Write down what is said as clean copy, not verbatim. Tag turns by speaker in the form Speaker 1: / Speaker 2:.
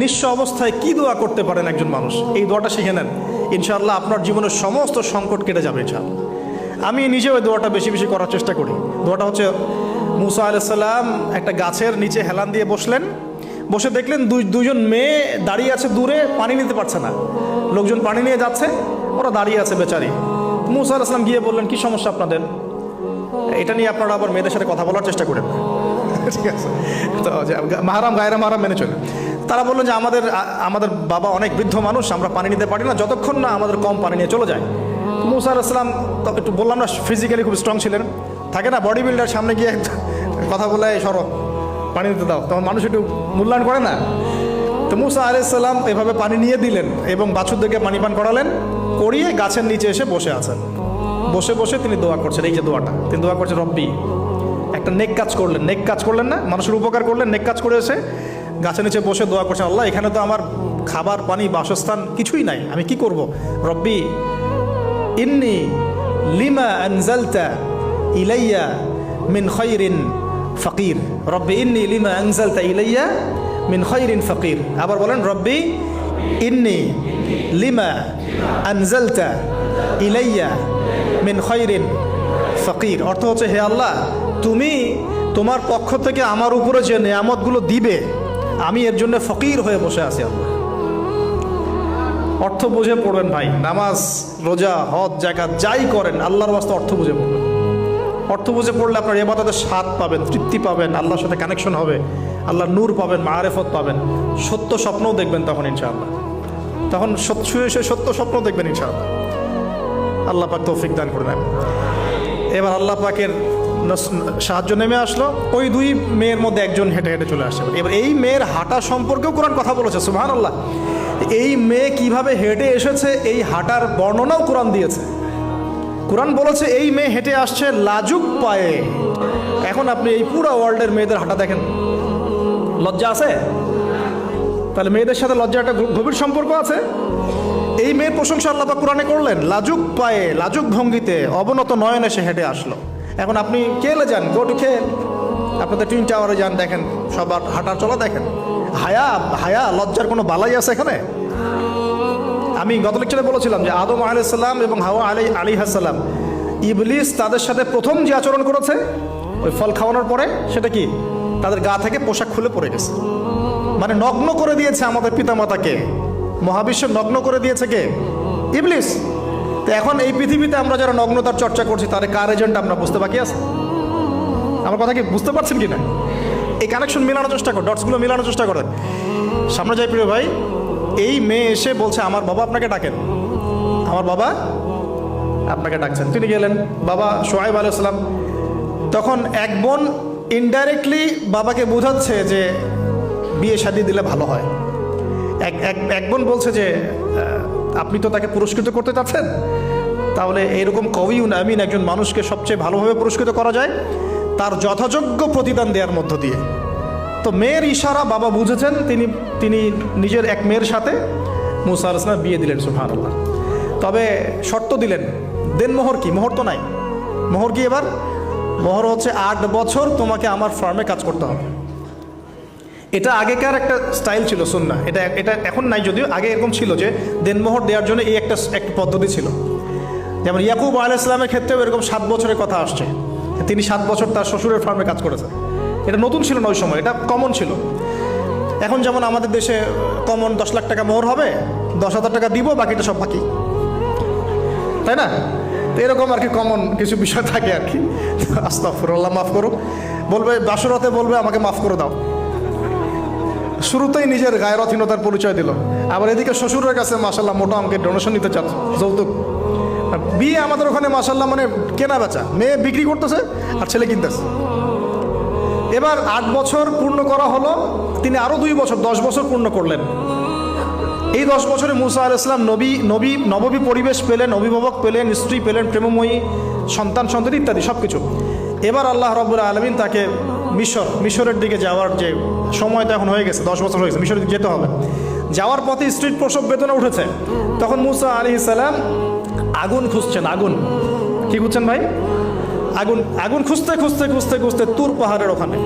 Speaker 1: নিঃস্ব অবস্থায় কি দোয়া করতে পারেন একজন মানুষ, এই দোয়াটা শিখে নেন, ইনশাআল্লাহ আপনার জীবনের সমস্ত সংকট কেটে যাবে ইনশাআল্লাহ। আমি নিজেও এই দোয়াটা বেশি বেশি করার চেষ্টা করি। দোয়াটা হচ্ছে, মুসা আলাইহিস সালাম একটা গাছের নিচে হেলান দিয়ে বসলেন, বসে দেখলেন দুজন মেয়ে দাঁড়িয়ে আছে দূরে, পানি নিতে পারছে না, লোকজন পানি নিয়ে যাচ্ছে, ওরা দাঁড়িয়ে আছে বেচারি। মুসা আলাইহিস সালাম গিয়ে বললেন, কি সমস্যা আপনাদের? এটা নিয়ে আপনারা আবার মেয়েদের সাথে কথা বলার চেষ্টা করেন, ঠিক আছে? তো মাহারাম গায়রা মাহারাম মেনে চলে। তারা বললো যে আমাদের বাবা অনেক বৃদ্ধ মানুষ, আমরা পানি নিতে পারি না যতক্ষণ না আমাদের কম পানি নিয়ে চলে যায়। মুসা আলাইহিস সালাম একটু বললাম না, ফিজিক্যালি খুব স্ট্রং ছিলেন, থাকে না বডি বিল্ডার, সামনে গিয়ে কথা বলে সরো পানি দিতে দাও, তখন মানুষ একটু মূল্যায়ন করে না। তো মুসা আলাইহিস সালাম এভাবে পানি নিয়ে দিলেন এবং বাছুরদেরকে পানি পান করালেন, করিয়ে গাছের নিচে এসে বসে আছেন। বসে বসে তিনি দোয়া করছেন, এই যে দোয়াটা তিনি দোয়া করছেন, রব্বি, একটা নেক কাজ করলেন, নেক কাজ করলেন না, মানুষের উপকার করলেন, নেক কাজ করে এসে গাছের নিচে বসে দোয়া করছেন, আল্লাহ এখানে তো আমার খাবার পানি বাসস্থান কিছুই নাই, আমি কি করব? রব্বি ইন্নি লিমা আনজালতা ইলাইয়া মিন খায়রিন ফাকির, রব্বি ইন্নি লিমা আনজালতা ইলাইয়া মিন খায়রিন ফাকির। আবার বলেন, রব্বি ইন্নি লিমা আনজালতা ইলাইয়া মিন খায়রিন ফাকির। অর্থ হচ্ছে, হে আল্লাহ, তুমি তোমার পক্ষ থেকে আমার উপরে যে নেয়ামতগুলো দিবে, আমি এর জন্য ফকির হয়ে বসে আছি। আল্লাহ অর্থ বুঝে পড়বেন ভাই, নামাজ রোজা হজ জাকাত যাই করেন আল্লাহর ওয়াস্তে অর্থ বুঝে পড়বেন। অর্থ বুঝে পড়লে আপনার ইবাদতের স্বাদ পাবেন, তৃপ্তি পাবেন, আল্লাহর সাথে কানেকশন হবে, আল্লাহর নূর পাবেন, মাআরিফত পাবেন, সত্য স্বপ্নও দেখবেন তখন ইনশাআল্লাহ। তখন শুয়ে সত্য স্বপ্ন দেখবেন ইনশাআল্লাহ। আল্লাহ পাক তৌফিক দান করে নেন। এবার আল্লাহ পাকের সাহায্য নেমে আসলো, ওই দুই মেয়ের মধ্যে একজন হেঁটে হেঁটে চলে আসছে। এবার এই মেয়ের হাঁটা সম্পর্কেও কোরআন কথা বলেছে, সুবহানাল্লাহ। এই মেয়ে কিভাবে হেঁটে এসেছে এই হাঁটার বর্ণনাও কোরআন দিয়েছে। কোরআন বলেছে এই মেয়ে হেঁটে আসছে লাজুক পায়ে। এখন আপনি এই পুরো ওয়ার্ল্ডের মেয়েদের হাঁটা দেখেন, লজ্জা আছে? তাহলে মেয়েদের সাথে লজ্জা একটা গভীর সম্পর্ক আছে। এই মেয়ের প্রশংসা আল্লাহ পাক কোরআনে করলেন, লাজুক পায়ে লাজুক ভঙ্গিতে অবনত নয়নে সে হেঁটে আসলো। এখন আপনি কেলে যান, গো টু খেল, আপনাদের টুইন টাওয়ারে যান, দেখেন সবার হাঁটার চলা দেখেন। হায়া লজ্জার কোনো বালাই আছে এখানে? আমি গত লেকচারে বলেছিলাম যে আদম আলাইহিস সালাম এবং হাওয়া আলাইহিস সালাম, ইবলিস তাদের সাথে প্রথম যে আচরণ করেছে ওই ফল খাওয়ানোর পরে, সেটা কি? তাদের গা থেকে পোশাক খুলে পড়ে গেছে, মানে নগ্ন করে দিয়েছে আমাদের পিতামাতাকে, মহাবিশ্ব নগ্ন করে দিয়েছে কে? ইবলিস। তো এখন এই পৃথিবীতে আমরা যারা নগ্নতার চর্চা করছি, তার কার এজেন্ট আমরা বুঝতে বাকি আছে? আমার কথা কি বুঝতে পারছেন কি না? এই কানেকশন মেলানোর চেষ্টা করেন, ডটসগুলো মেলানোর চেষ্টা করেন। সামনে যাই প্রিয় ভাই, এই মেয়ে এসে বলছে, আমার বাবা আপনাকে ডাকেন, আমার বাবা আপনাকে ডাকছেন। তিনি গেলেন, বাবা শুআয়ব আলাইহিস সালাম। তখন এক বোন ইনডাইরেক্টলি বাবাকে বোঝাচ্ছে যে বিয়ে শাদী দিলে ভালো হয়। এক বোন বলছে যে আপনি তো তাকে পুরস্কৃত করতে চাচ্ছেন, তাহলে এইরকম কবিউন আমিন একজন মানুষকে সবচেয়ে ভালোভাবে পুরস্কৃত করা যায় তার যথাযোগ্য প্রতিদান দেওয়ার মধ্য দিয়ে। তো মেয়ের ইশারা বাবা বুঝেছেন, তিনি নিজের এক মেয়ের সাথে মুসা আলাইহিস সালাম বিয়ে দিলেন, সুবহানাল্লাহ। তবে শর্ত দিলেন, দেন মোহর কি? মোহর তো নাই। মোহর কি এবার? মোহর হচ্ছে 8 বছর তোমাকে আমার ফার্মে কাজ করতে হবে। এটা আগেকার একটা স্টাইল ছিল, সুন্নাহ। এটা এখন নাই যদিও, আগে এরকম ছিল যে দেনমোহর দেওয়ার জন্য এই একটা পদ্ধতি ছিল। যেমন ইয়াকুব আলাইহিস সালামের ক্ষেত্রেও এরকম 7 বছরের কথা আসছে, তিনি 7 বছর তার শ্বশুরের ফার্মে কাজ করেছেন। এটা নতুন ছিল না ওই সময়, এটা কমন ছিল। এখন যেমন আমাদের দেশে কমন 10 লাখ টাকা মোহর হবে, 10,000 টাকা দিব, বাকিটা সব বাকি, তাই না? তো এরকম আর কি কমন কিছু বিষয় থাকে আর কি। আস্তাগফিরুল্লাহ, মাফ করো। বলবে বাসরাতে, বলবে আমাকে মাফ করে দাও। শুরুতেই নিজের গায়রথহীনতার পরিচয় দিল। আবার এদিকে শ্বশুরের কাছে মাশাল্লাহ মোটা অঙ্কের ডোনেশন নিতে চাচ্ছে, যৌতুক। বিয়ে আমাদের ওখানে মাশাল্লাহ মানে কেনা বেচা, মেয়ে বিক্রি করতেছে আর ছেলে কিনতেছে। এবার 8 বছর পূর্ণ করা হলো, তিনি আরো 2 বছর 10 বছর পূর্ণ করলেন। এই 10 বছরে মুসা আলাইহিস সালাম নববী পরিবেশ পেলেন, অভিভাবক পেলেন, স্ত্রী পেলেন, প্রেমময়ী সন্তান ইত্যাদি সবকিছু। এবার আল্লাহ রাব্বুল আলামিন তাকে মিশরের দিকে যাওয়ার যে সময় তো এখন হয়ে গেছে, 10 বছর হয়ে গেছে, মিশরের দিকে যেতে হবে। যাওয়ার পথে স্ত্রীর প্রসব বেদনা উঠেছে। তখন মুসা আলাইহিস সালাম আগুন খুঁজছেন। আগুন কি খুঁজছেন ভাই? আগুন খুঁজতে তুর পাহাড়ের ওখানে